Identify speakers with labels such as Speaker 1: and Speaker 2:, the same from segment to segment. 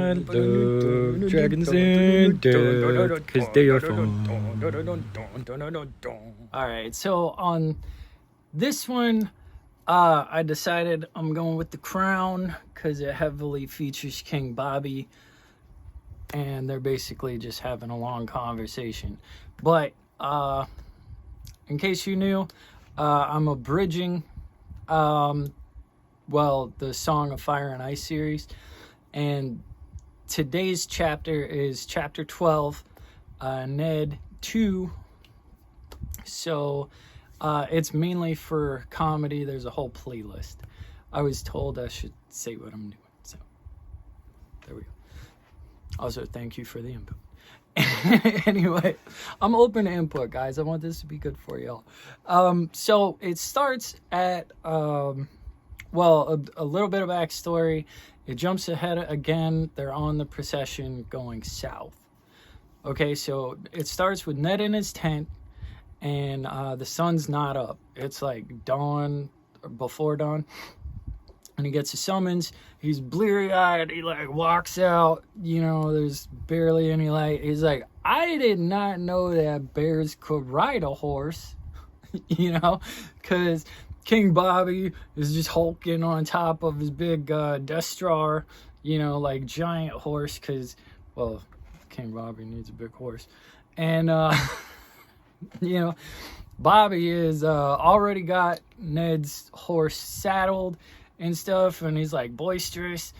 Speaker 1: I love dragons in death, because they are fun.
Speaker 2: Alright, so on this one, I decided I'm going with The Crown, because it heavily features King Bobby, and they're basically just having a long conversation. But, in case you knew, I'm abridging, the Song of Fire and Ice series, and today's chapter is chapter 12, Ned 2. So it's mainly for comedy. There's a whole playlist. I was told I should say what I'm doing, so there we go. Also, thank you for the input. Anyway, I'm open to input, guys. I want this to be good for y'all. So it starts at a little bit of backstory. It jumps ahead again. They're on the procession going south. Okay, so it starts with Ned in his tent, and the sun's not up. It's like dawn, or before dawn, and he gets a summons. He's bleary-eyed. He like walks out. You know, there's barely any light. He's like, I did not know that bears could ride a horse. You know, because King Bobby is just hulking on top of his big Destrar, you know, like giant horse, because, well, King Bobby needs a big horse. And, you know, Bobby is already got Ned's horse saddled and stuff, and he's like boisterous.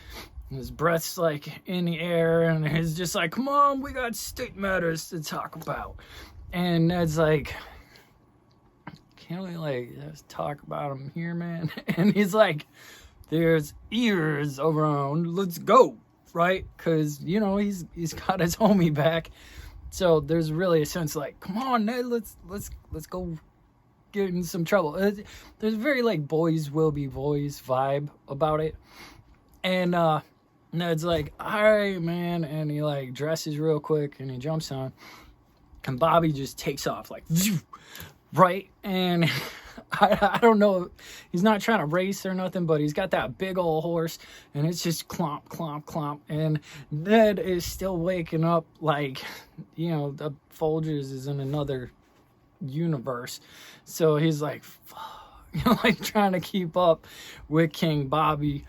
Speaker 2: And his breath's like in the air, and he's just like, come on, we got state matters to talk about. And Ned's like, can't we like just talk about him here, man? And he's like, there's ears around, let's go, right? Because, you know, he's got his homie back. So there's really a sense like, come on, Ned, let's go get in some trouble. There's a very like boys will be boys vibe about it. And Ned's like, all right, man. And he like dresses real quick and he jumps on. And Bobby just takes off like, right? And I don't know, he's not trying to race or nothing, but he's got that big old horse, and it's just clomp, clomp, clomp. And Ned is still waking up like, you know, the Folgers is in another universe. So he's like, fuck, you know, like trying to keep up with King Bobby.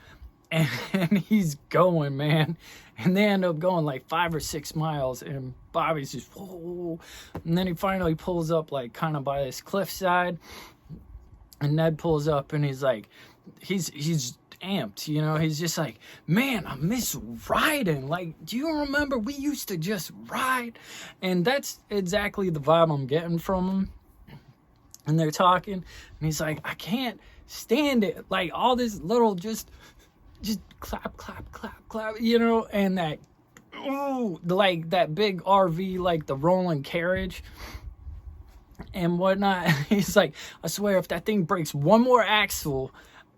Speaker 2: And he's going, man. And they end up going like 5 or 6 miles, and Bobby's just, whoa. And then he finally pulls up like kind of by this cliffside, and Ned pulls up, and he's like, he's amped, you know. He's just like, man, I miss riding. Like, do you remember we used to just ride? And that's exactly the vibe I'm getting from him. And they're talking, and he's like, I can't stand it. Like all this little just clap, clap, clap, clap, you know, and that, ooh, like that big RV, like the rolling carriage and whatnot. He's like, I swear, if that thing breaks one more axle,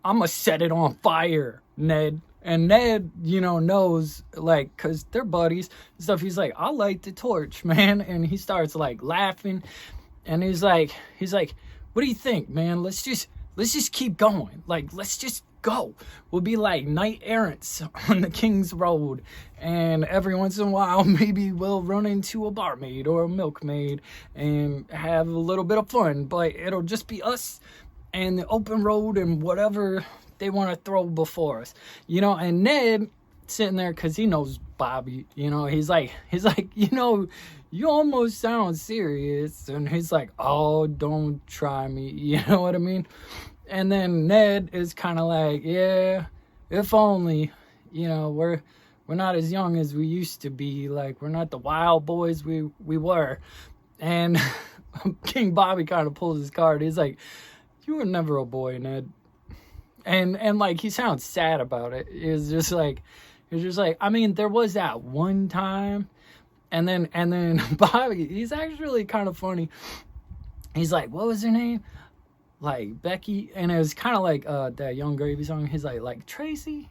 Speaker 2: I'm gonna set it on fire, Ned. And Ned, you know, knows, like, because they're buddies and stuff. He's like, I'll light the torch, man. And he starts like laughing, and he's like, what do you think, man? Let's just keep going. Like, let's just go. We'll be like knight errants on the King's Road, and every once in a while maybe we'll run into a barmaid or a milkmaid and have a little bit of fun, but it'll just be us and the open road and whatever they want to throw before us, you know. And Ned sitting there, because he knows Bobby, you know, he's like, you know, you almost sound serious. And he's like, oh, don't try me, you know what I mean? And then Ned is kind of like, yeah, if only, you know, we're not as young as we used to be. Like, we're not the wild boys we were. And King Bobby kind of pulls his card. He's like, you were never a boy, Ned. And like, he sounds sad about it. It's just like, I mean, there was that one time. And then Bobby, he's actually kind of funny. He's like, what was her name? Like Becky, and it was kind of like that Young Gravy song. He's like Tracy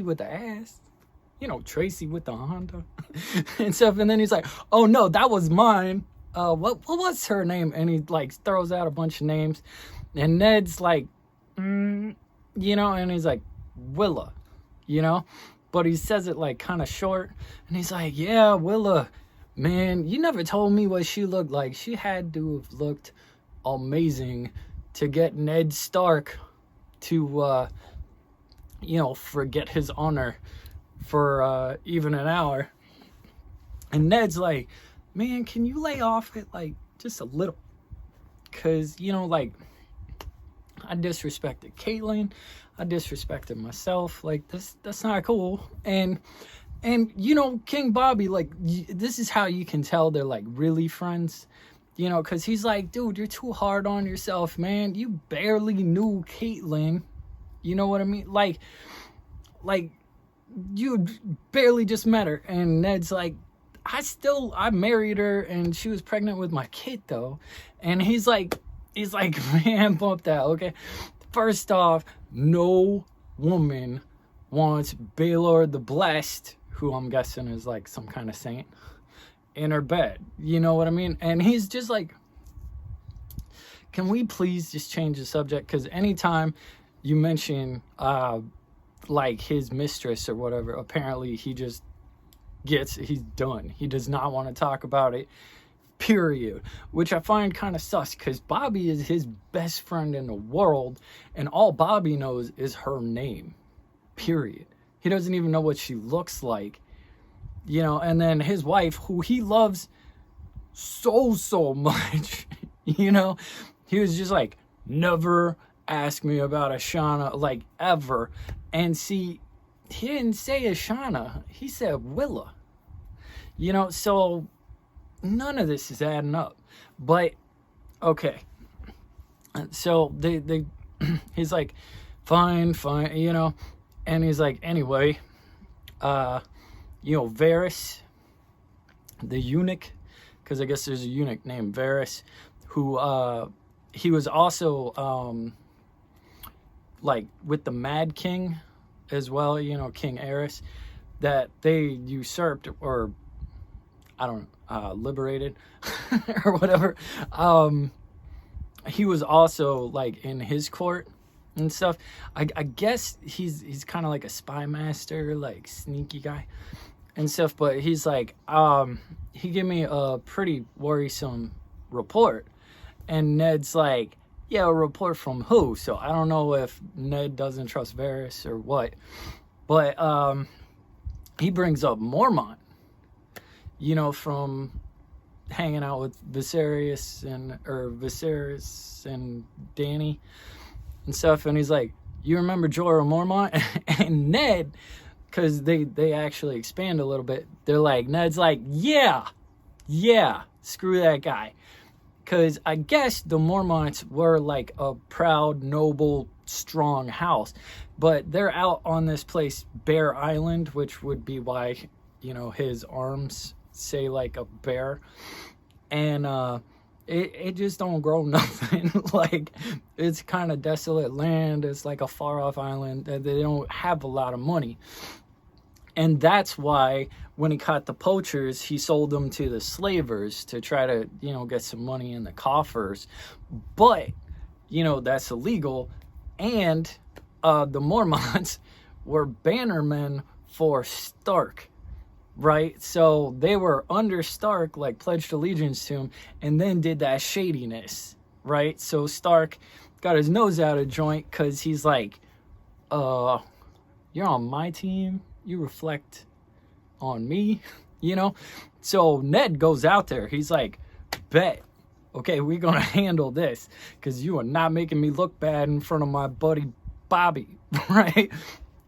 Speaker 2: with the ass, you know, Tracy with the Honda and stuff. And then he's like, oh no, that was mine. What was her name? And he like throws out a bunch of names, and Ned's like, you know, and he's like, Willa, you know, but he says it like kind of short. And he's like, yeah, Willa, man, you never told me what she looked like. She had to have looked amazing to get Ned Stark to, forget his honor for even an hour. And Ned's like, man, can you lay off it like just a little? Because, I disrespected Caitlyn. I disrespected myself. Like, that's not cool. And King Bobby, like, this is how you can tell they're, like, really friends. Because he's like, dude, you're too hard on yourself, man. You barely knew Caitlyn. You know what I mean? Like, you barely just met her. And Ned's like, I married her and she was pregnant with my kid though. And he's like, man, bump that, okay? First off, no woman wants Baelor the Blessed, who I'm guessing is like some kind of saint, in her bed. You know what I mean? And he's just like, can we please just change the subject? Because anytime you mention like his mistress or whatever, apparently he's done. He does not want to talk about it, period. Which I find kind of sus, because Bobby is his best friend in the world, and all Bobby knows is her name, period. He doesn't even know what she looks like, and then his wife, who he loves so much, he was just like, never ask me about Ashana, like, ever. And see, he didn't say Ashana, he said Willa. So none of this is adding up. But okay, so they he's like, fine, and he's like, anyway, Varys, the eunuch, because I guess there's a eunuch named Varys, who he was also like with the Mad King as well, King Aerys, that they usurped, or I don't know, liberated or whatever. He was also like in his court and stuff. I guess he's kind of like a spy master, like sneaky guy and stuff. But he's like, he gave me a pretty worrisome report, and Ned's like, yeah, a report from who? So I don't know if Ned doesn't trust Varys or what, but he brings up Mormont, from hanging out with Viserys and Dany and stuff. And he's like, you remember Jorah Mormont? And Ned, because they actually expand a little bit, they're like, Ned's like, yeah, screw that guy. Because I guess the Mormonts were like a proud, noble, strong house. But they're out on this place, Bear Island, which would be why, his arms say like a bear. And it just don't grow nothing. Like, it's kind of desolate land. It's like a far off island. They don't have a lot of money. And that's why when he caught the poachers, he sold them to the slavers to try to, get some money in the coffers. But, that's illegal. And the Mormonts were bannermen for Stark, right? So they were under Stark, like pledged allegiance to him, and then did that shadiness, right? So Stark got his nose out of joint because he's like, you're on my team. You reflect on me, So Ned goes out there. He's like, bet. Okay, we're going to handle this because you are not making me look bad in front of my buddy Bobby, right?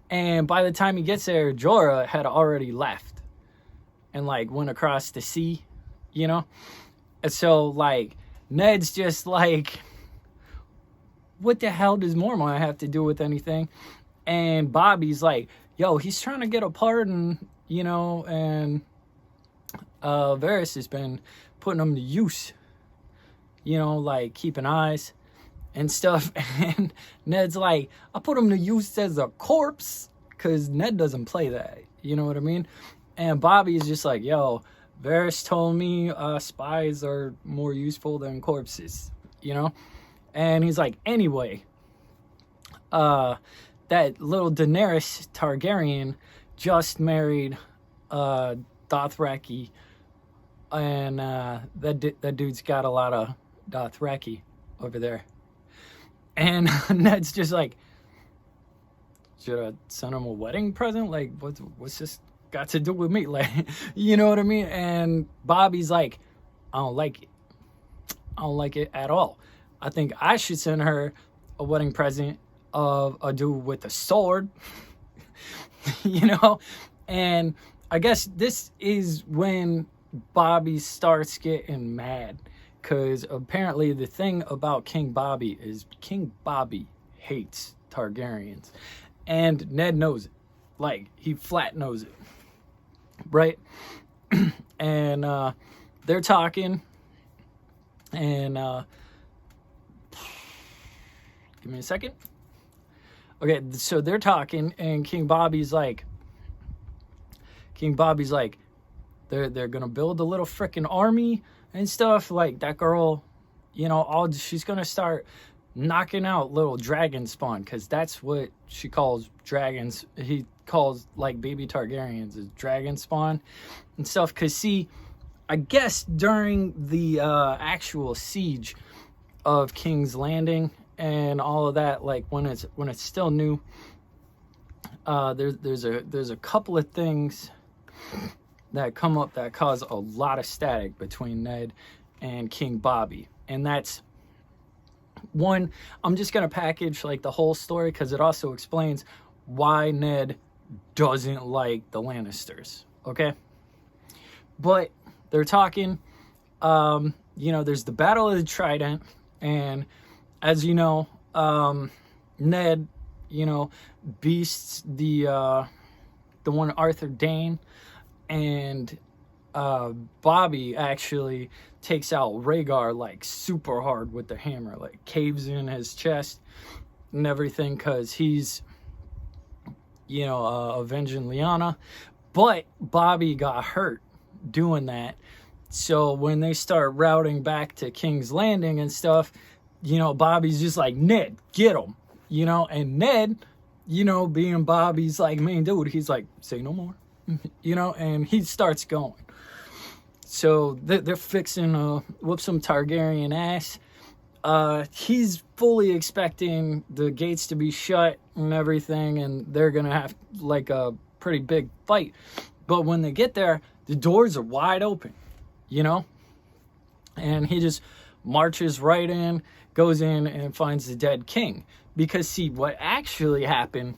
Speaker 2: And by the time he gets there, Jorah had already left and, like, went across the sea, And so, like, Ned's just like, what the hell does Mormont have to do with anything? And Bobby's like, yo, he's trying to get a pardon, and Varys has been putting him to use, like keeping eyes and stuff. And Ned's like, I put him to use as a corpse, because Ned doesn't play that, you know what I mean? And Bobby is just like, yo, Varys told me spies are more useful than corpses, And he's like, anyway, that little Daenerys Targaryen, just married Dothraki, and that dude's got a lot of Dothraki over there. And Ned's just like, should I send him a wedding present? Like, what's this got to do with me? Like, you know what I mean? And Bobby's like, I don't like it. I don't like it at all. I think I should send her a wedding present of a dude with a sword. You know? And I guess this is when Bobby starts getting mad. Because apparently the thing about King Bobby is King Bobby hates Targaryens. And Ned knows it. Like, he flat knows it. Right? And they're talking. And give me a second. Okay, so they're talking, and King Bobby's like, they're gonna build a little freaking army and stuff. Like, that girl, you know, she's gonna start knocking out little dragon spawn, because that's what she calls dragons. He calls, like, baby Targaryens as dragon spawn and stuff. Because, see, I guess during the actual siege of King's Landing and all of that, like, when it's still new, there's a couple of things that come up that cause a lot of static between Ned and King Bobby. And that's one, I'm just gonna package like the whole story, because it also explains why Ned doesn't like the Lannisters. Okay, but they're talking. You know, there's the Battle of the Trident, and as you know, Ned, you know, beasts the one Arthur Dane, and Bobby actually takes out Rhaegar like super hard with the hammer, like caves in his chest and everything, because he's, you know, avenging Lyanna. But Bobby got hurt doing that. So when they start routing back to King's Landing and stuff, you know, Bobby's just like, Ned, get him, you know. And Ned, you know, being Bobby's like main dude, he's like, say no more, you know, and he starts going. So they're fixing to whoop some Targaryen ass. He's fully expecting the gates to be shut and everything, and they're gonna have like a pretty big fight. But when they get there, the doors are wide open, you know? And he just marches right in, goes in, and finds the dead king. Because, see, what actually happened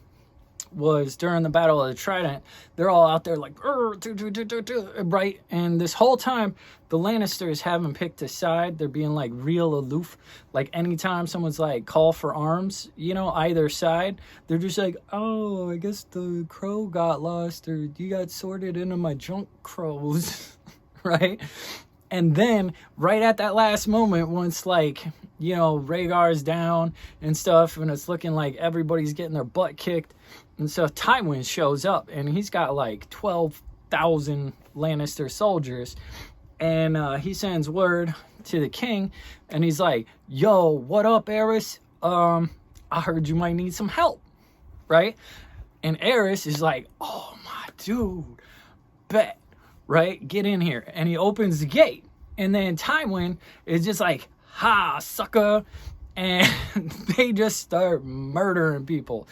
Speaker 2: was during the Battle of the Trident, they're all out there like, right? And this whole time, the Lannisters haven't picked a side. They're being like real aloof. Like, anytime someone's like, call for arms, you know, either side, they're just like, oh, I guess the crow got lost, or you got sorted into my junk crows, right? And then, right at that last moment, once, like, you know, Rhaegar's down and stuff, and it's looking like everybody's getting their butt kicked, and so Tywin shows up, and he's got, like, 12,000 Lannister soldiers, and he sends word to the king, and he's like, yo, what up, Aerys? I heard you might need some help, right? And Aerys is like, oh, my dude, bet. Right? Get in here. And he opens the gate. And then Tywin is just like, ha, sucker. And they just start murdering people.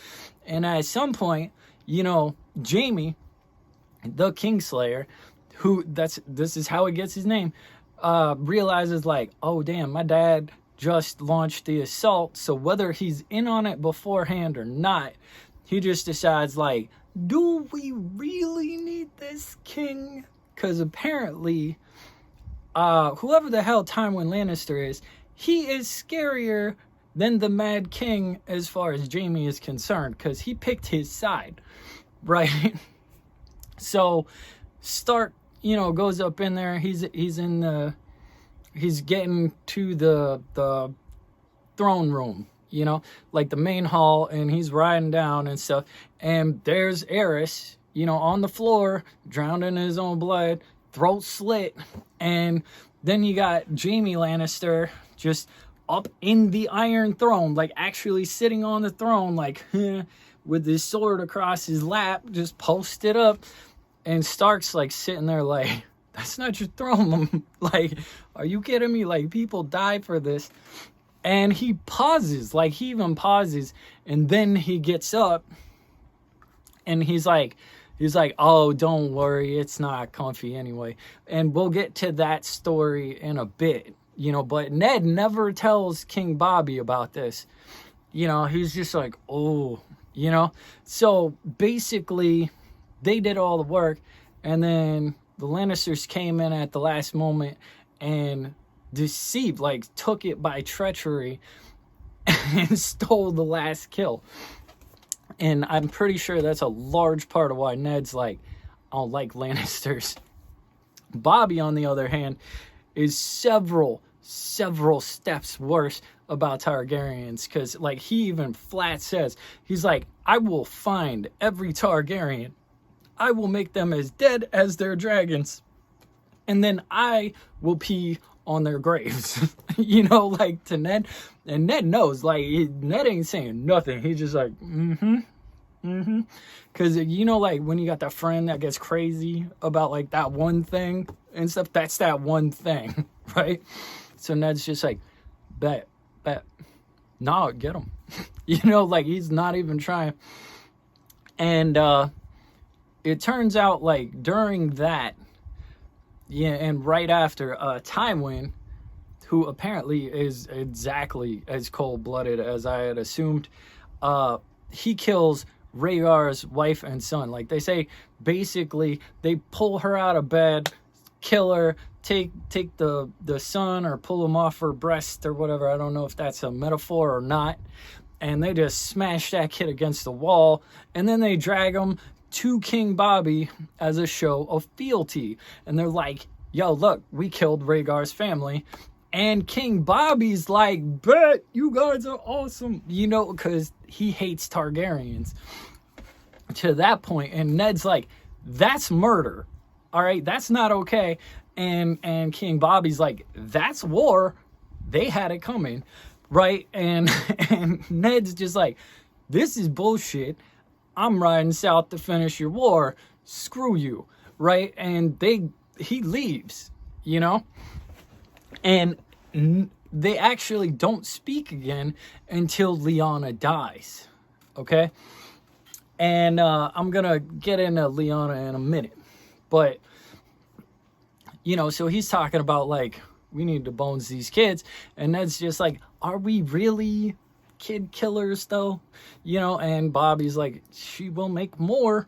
Speaker 2: And at some point, you know, Jaime, the Kingslayer, who this is how he gets his name, realizes like, oh, damn, my dad just launched the assault. So whether he's in on it beforehand or not, he just decides like, do we really need this king? Because apparently, whoever the hell Tywin Lannister is, he is scarier than the Mad King as far as Jaime is concerned, because he picked his side, right? So Stark, you know, goes up in there. He's getting to the throne room, you know, like the main hall, and he's riding down and stuff. And there's Aerys, you know, on the floor, drowned in his own blood, throat slit. And then you got Jaime Lannister just up in the Iron Throne, like actually sitting on the throne, like with his sword across his lap, just posted up. And Stark's like sitting there like, that's not your throne. Like, are you kidding me? Like, people die for this. And he pauses, like he even pauses, and then he gets up and he's like, oh, don't worry, it's not comfy anyway. And we'll get to that story in a bit, you know, but Ned never tells King Bobby about this. You know, he's just like, oh, you know. So basically, they did all the work, and then the Lannisters came in at the last moment and deceived, like took it by treachery and stole the last kill. And I'm pretty sure that's a large part of why Ned's like, I don't like Lannisters. Bobby, on the other hand, is several steps worse about Targaryens, because like he even flat says, he's like, I will find every Targaryen, I will make them as dead as their dragons, and then I will pee on their graves. You know, like to Ned. And Ned knows, like, Ned ain't saying nothing. He's just like, because, you know, like when you got that friend that gets crazy about like that one thing and stuff, that's that one thing, right? So Ned's just like, bet. No, get him. You know, like he's not even trying. And it turns out like during that, yeah, and right after, Tywin, who apparently is exactly as cold-blooded as I had assumed, he kills Rhaegar's wife and son. Like they say, basically, they pull her out of bed, kill her, take the son or pull him off her breast or whatever. I don't know if that's a metaphor or not. And they just smash that kid against the wall, and then they drag him to King Bobby as a show of fealty. And they're like, yo, look, we killed Rhaegar's family. And King Bobby's like, bet, you guys are awesome. You know, because he hates Targaryens to that point. And Ned's like, that's murder. All right, that's not okay. And King Bobby's like, that's war. They had it coming, right? And Ned's just like, this is bullshit. I'm riding south to finish your war. Screw you, right? And he leaves, you know? And they actually don't speak again until Lyanna dies, okay? And I'm going to get into Lyanna in a minute. But, you know, so he's talking about, like, we need to bones these kids. And Ned's just like, are we really kid killers though? You know, and Bobby's like, she will make more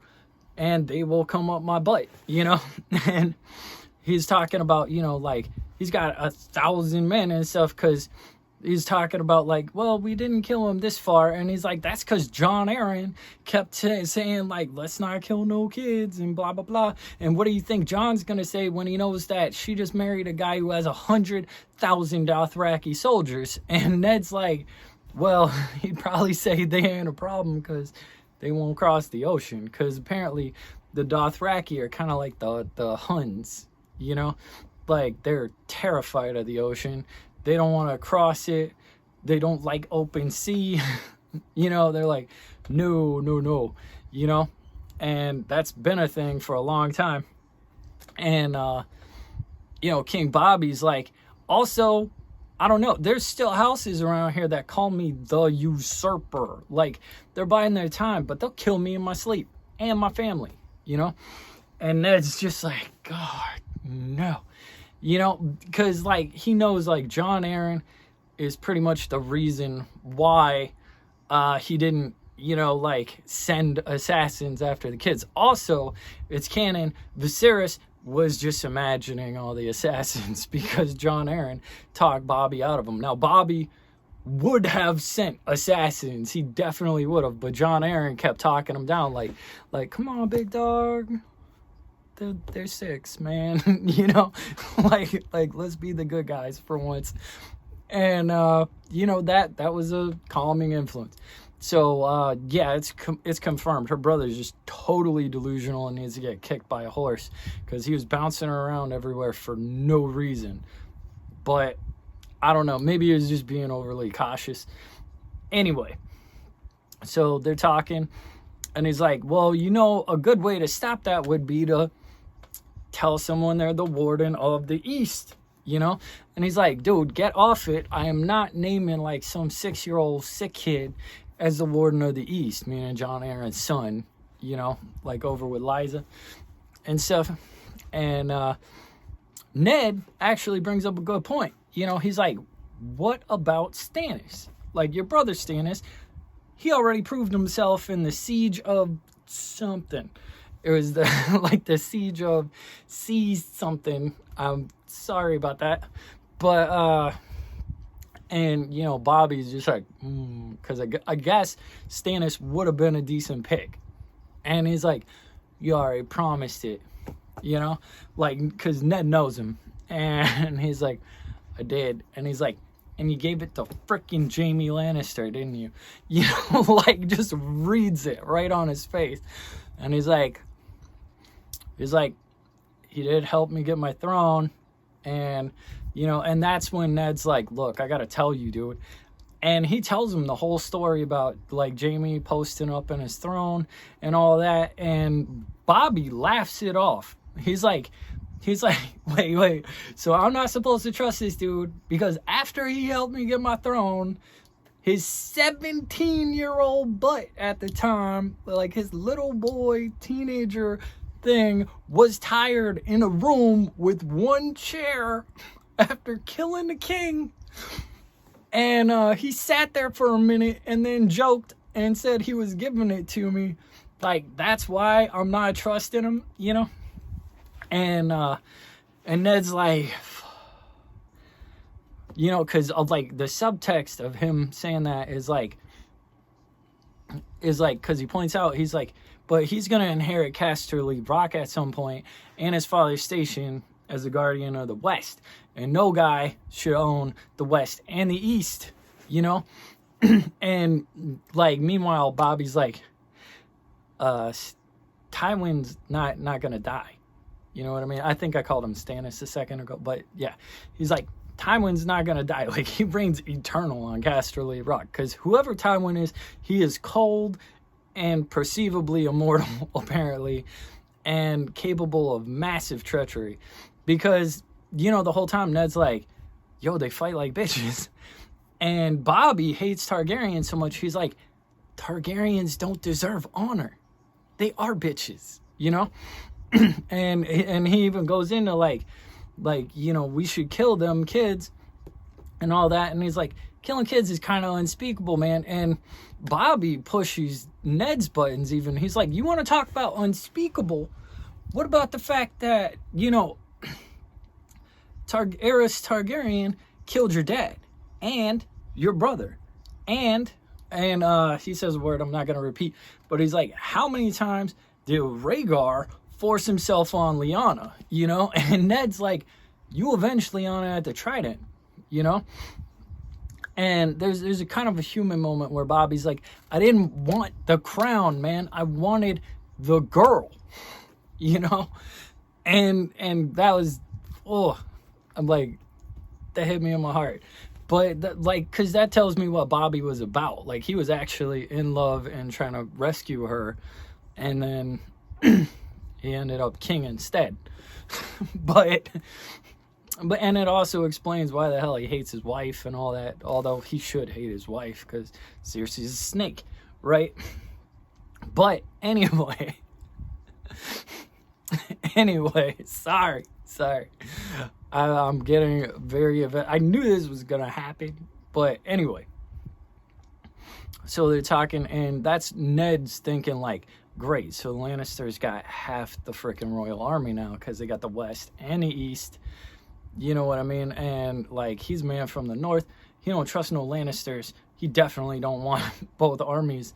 Speaker 2: and they will come up my butt, you know? And he's talking about, you know, like he's got 1,000 men and stuff, because he's talking about like, well, we didn't kill him this far. And he's like, that's because Jon Arryn kept saying like, let's not kill no kids and blah, blah, blah. And what do you think Jon's going to say when he knows that she just married a guy who has 100,000 Dothraki soldiers? And Ned's like, well, he'd probably say they ain't a problem because they won't cross the ocean. Because apparently the Dothraki are kind of like the Huns, you know? Like, they're terrified of the ocean. They don't want to cross it. They don't like open sea. You know, they're like, no, you know? And that's been a thing for a long time. And, you know, King Bobby's like, also, I don't know, there's still houses around here that call me the usurper. Like, they're biding their time, but they'll kill me in my sleep and my family, you know? And Ned's just like, God, no. You know, because, like, he knows, like, Jon Arryn is pretty much the reason why he didn't, you know, like, send assassins after the kids. Also, it's canon, Viserys was just imagining all the assassins because Jon Arryn talked Bobby out of them. Now, Bobby would have sent assassins. He definitely would have. But Jon Arryn kept talking them down like, come on, big dog. They're 6, man. You know, like let's be the good guys for once. And you know, that was a calming influence. So yeah, it's confirmed. Her brother's just totally delusional and needs to get kicked by a horse because he was bouncing her around everywhere for no reason. But I don't know, maybe he was just being overly cautious. Anyway, so they're talking. And he's like, well, you know, a good way to stop that would be to tell someone they're the warden of the East, you know? And he's like, dude, get off it. I am not naming like some 6-year-old sick kid as the warden of the East, meaning John Aaron's son, you know, like over with Liza and stuff. And Ned actually brings up a good point. You know, he's like, what about Stannis? Like, your brother Stannis, he already proved himself in the siege of something. It was the like the siege of Seas something. I'm sorry about that. But, and, you know, Bobby's just like, because I guess Stannis would have been a decent pick. And he's like, you already promised it, you know? Like, because Ned knows him. And he's like, I did. And he's like, and you gave it to freaking Jaime Lannister, didn't you? You know, like, just reads it right on his face. And he's like, he did help me get my throne. And, you know, and that's when Ned's like, look, I got to tell you, dude. And he tells him the whole story about, like, Jaime posting up in his throne and all that. And Bobby laughs it off. He's like, wait. So I'm not supposed to trust this dude because after he helped me get my throne, his 17-year-old butt at the time, like his little boy, teenager thing, was tired in a room with one chair after killing the king. And he sat there for a minute and then joked and said he was giving it to me. Like, that's why I'm not trusting him, you know? And Ned's like, you know, because of like the subtext of him saying that is like, because he points out, he's like, but he's going to inherit Casterly Rock at some point and his father's station as the guardian of the West. And no guy should own the West and the East, you know? And, like, meanwhile, Bobby's like, Tywin's not going to die. You know what I mean? I think I called him Stannis a second ago, but yeah. He's like, Tywin's not going to die. Like, he reigns eternal on Casterly Rock. Because whoever Tywin is, he is cold and perceivably immortal, apparently, and capable of massive treachery. Because, you know, the whole time Ned's like, yo, they fight like bitches. And Bobby hates Targaryens so much, he's like, Targaryens don't deserve honor. They are bitches, you know? and he even goes into like, you know, we should kill them kids and all that. And he's like, killing kids is kind of unspeakable, man. And Bobby pushes Ned's buttons even. He's like, you want to talk about unspeakable? What about the fact that, you know, Aerys Targaryen killed your dad and your brother, and he says a word I'm not going to repeat, but he's like, how many times did Rhaegar force himself on Lyanna, you know? And Ned's like, you avenged Lyanna at the Trident, you know? And there's a kind of a human moment where Bobby's like, I didn't want the crown, man. I wanted the girl, you know? And that was, I'm like, that hit me in my heart. But, like, because that tells me what Bobby was about. Like, he was actually in love and trying to rescue her. And then he ended up king instead. But and it also explains why the hell he hates his wife and all that. Although he should hate his wife because Cersei's a snake, right? But anyway. Sorry. I'm getting very... I knew this was going to happen. But anyway. So they're talking, and that's Ned's thinking, like, great. So Lannisters got half the freaking royal army now because they got the West and the East. You know what I mean? And, like, he's a man from the North. He don't trust no Lannisters. He definitely don't want both armies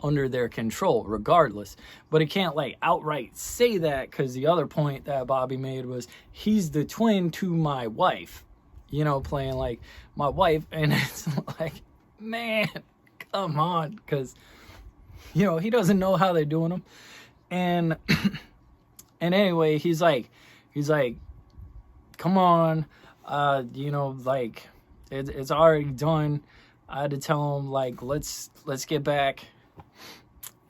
Speaker 2: under their control regardless. But he can't, like, outright say that because the other point that Bobby made was he's the twin to my wife. You know, playing, like, my wife. And it's like, man, come on. Because, you know, he doesn't know how they're doing them. And anyway, he's like, come on, you know, like, it's already done. I had to tell him, like, let's get back.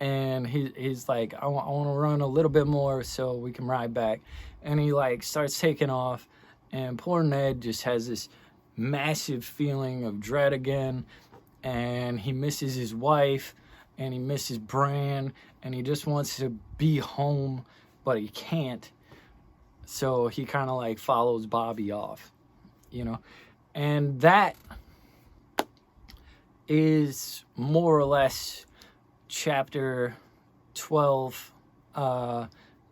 Speaker 2: And he's like, I want to run a little bit more so we can ride back. And he like starts taking off, and poor Ned just has this massive feeling of dread again, and he misses his wife, and he misses Bran, and he just wants to be home, but he can't. So he kind of like follows Bobby off, you know. And that is more or less chapter 12,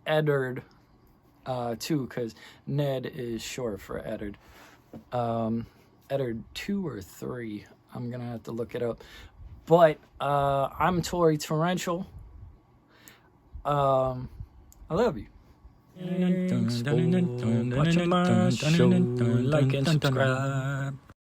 Speaker 2: Eddard, too, because Ned is short for Eddard. Eddard 2 or 3. I'm gonna have to look it up. But I'm Tory Torrential. I love you. Thanks for watching my show. Like and subscribe.